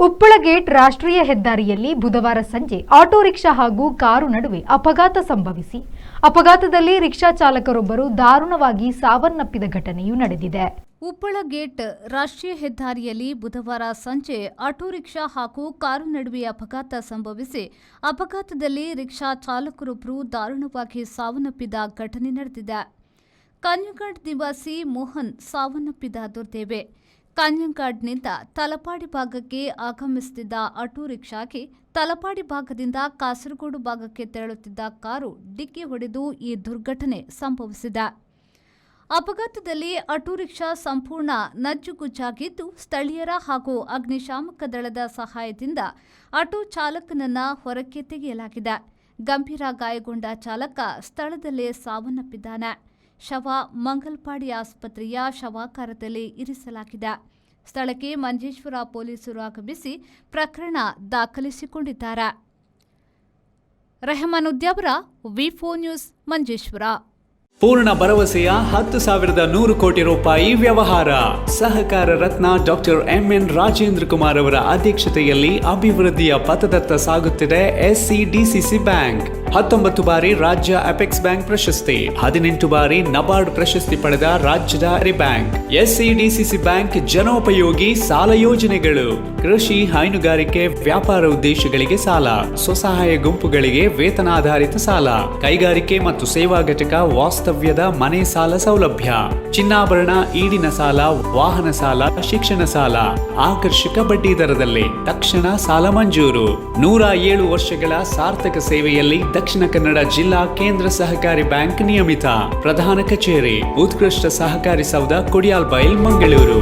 Uppala gate ರಾಷ್ಟ್ರೀಯ ಹೆದ್ದಾರಿಯಲ್ಲಿ ಬುಧವಾರ ಸಂಜೆ ಆಟೋ ರಿಕ್ಷಾ ಹಾಗೂ ಕಾರು ನಡುವೆ ಅಪಘಾತ ಸಂಭವಿಸಿ ಅಪಘಾತದಲ್ಲಿ ರಿಕ್ಷಾ ಚಾಲಕರೊಬ್ಬರು ದಾರುಣವಾಗಿ ಸಾವನ್ನಪ್ಪಿದ ಘಟನೆಯೂ ನಡೆದಿದೆ. ಉಪ್ಪಳ ಗೇಟ್ ರಾಷ್ಟ್ರೀಯ ಹೆದ್ದಾರಿಯಲ್ಲಿ ಬುಧವಾರ ಸಂಜೆ ಆಟೋ ರಿಕ್ಷಾ ಹಾಗೂ ಕಾರು ನಡುವೆ ಅಪಘಾತ ಸಂಭವಿಸಿ ಅಪಘಾತದಲ್ಲಿ ರಿಕ್ಷಾ ಚಾಲಕರೊಬ್ಬರು ದಾರುಣವಾಗಿ ಸಾವನ್ನಪ್ಪಿದ ಘಟನೆ ನಡೆದಿದೆ. ಕಾನ್ಯಂಗಾಡ್ ನಿವಾಸಿ ಮೋಹನ್ ಸಾವನ್ನಪ್ಪಿದ ದುರ್ದೈವ. ಕಾನ್ಯಂಗಾಡ್ನಿಂದ ತಲಪಾಡಿ ಭಾಗಕ್ಕೆ ಆಗಮಿಸುತ್ತಿದ್ದ ಆಟೋ ರಿಕ್ಷಾಗೆ ತಲಪಾಡಿ ಭಾಗದಿಂದ ಕಾಸರಗೋಡು ಭಾಗಕ್ಕೆ ತೆರಳುತ್ತಿದ್ದ ಕಾರು ಡಿಕ್ಕಿ ಹೊಡೆದು ಈ ದುರ್ಘಟನೆ ಸಂಭವಿಸಿದೆ. ಅಪಘಾತದಲ್ಲಿ ಆಟೋ ರಿಕ್ಷಾ ಸಂಪೂರ್ಣ ನಜ್ಜುಗುಜ್ಜಾಗಿದ್ದು, ಸ್ಥಳೀಯರ ಹಾಗೂ ಅಗ್ನಿಶಾಮಕ ದಳದ ಸಹಾಯದಿಂದ ಆಟೋ ಚಾಲಕನನ್ನ ಹೊರಕ್ಕೆ ತೆಗೆಯಲಾಗಿದೆ. ಗಂಭೀರ ಗಾಯಗೊಂಡ ಚಾಲಕ ಸ್ಥಳದಲ್ಲೇ ಸಾವನ್ನಪ್ಪಿದ್ದಾನೆ. ಶವ ಮಂಗಲ್ಪಾಡಿ ಆಸ್ಪತ್ರೆಯ ಶವಾಗಾರದಲ್ಲಿ ಇರಿಸಲಾಗಿದೆ. ಸ್ಥಳಕ್ಕೆ ಮಂಜೇಶ್ವರ ಪೊಲೀಸರು ಆಗಮಿಸಿ ಪ್ರಕರಣ ದಾಖಲಿಸಿಕೊಂಡಿದ್ದಾರೆ. ರೆಹಮಾನ್ ಉದ್ಯಾವರ, ವಿ4 ನ್ಯೂಸ್, ಮಂಜೇಶ್ವರ. ಪೂರ್ಣ ಭರವಸೆಯ 10,100 ಕೋಟಿ ರೂಪಾಯಿ ವ್ಯವಹಾರ. ಸಹಕಾರ ರತ್ನ ಡಾಕ್ಟರ್ ಎಂಎನ್ ರಾಜೇಂದ್ರ ಕುಮಾರ್ ಅವರ ಅಧ್ಯಕ್ಷತೆಯಲ್ಲಿ ಅಭಿವೃದ್ಧಿಯ ಪಥದತ್ತ ಸಾಗುತ್ತಿದೆ ಎಸ್ಸಿಡಿಸಿಸಿ ಬ್ಯಾಂಕ್. 19 ಬಾರಿ ರಾಜ್ಯ ಅಪೆಕ್ಸ್ ಬ್ಯಾಂಕ್ ಪ್ರಶಸ್ತಿ, 18 ಬಾರಿ ನಬಾರ್ಡ್ ಪ್ರಶಸ್ತಿ ಪಡೆದ ರಾಜ್ಯದ ಬ್ಯಾಂಕ್. ಎಸ್ಸಿಡಿಸಿಸಿ ಬ್ಯಾಂಕ್ ಜನೋಪಯೋಗಿ ಸಾಲ ಯೋಜನೆಗಳು, ಕೃಷಿ, ಹೈನುಗಾರಿಕೆ, ವ್ಯಾಪಾರ ಉದ್ದೇಶಗಳಿಗೆ ಸಾಲ, ಸ್ವಸಹಾಯ ಗುಂಪುಗಳಿಗೆ ವೇತನಾಧಾರಿತ ಸಾಲ, ಕೈಗಾರಿಕೆ ಮತ್ತು ಸೇವಾ ಘಟಕ ವಾಸ್ತವ್ಯದ ಮನೆ ಸಾಲ ಸೌಲಭ್ಯ, ಚಿನ್ನಾಭರಣ, ಈಡಿನ ಸಾಲ, ವಾಹನ ಸಾಲ, ಶಿಕ್ಷಣ ಸಾಲ, ಆಕರ್ಷಕ ಬಡ್ಡಿ ದರದಲ್ಲಿ ತಕ್ಷಣ ಸಾಲ ಮಂಜೂರು. 107 ವರ್ಷಗಳ ಸಾರ್ಥಕ ಸೇವೆಯಲ್ಲಿ ದಕ್ಷಿಣ ಕನ್ನಡ ಜಿಲ್ಲಾ ಕೇಂದ್ರ ಸಹಕಾರಿ ಬ್ಯಾಂಕ್ ನಿಯಮಿತ. ಪ್ರಧಾನ ಕಚೇರಿ, ಉತ್ಕೃಷ್ಟ ಸಹಕಾರಿ ಸೌಧ, ಕೊಡಿಯಾಲ್ ಬೈಲ್, ಮಂಗಳೂರು.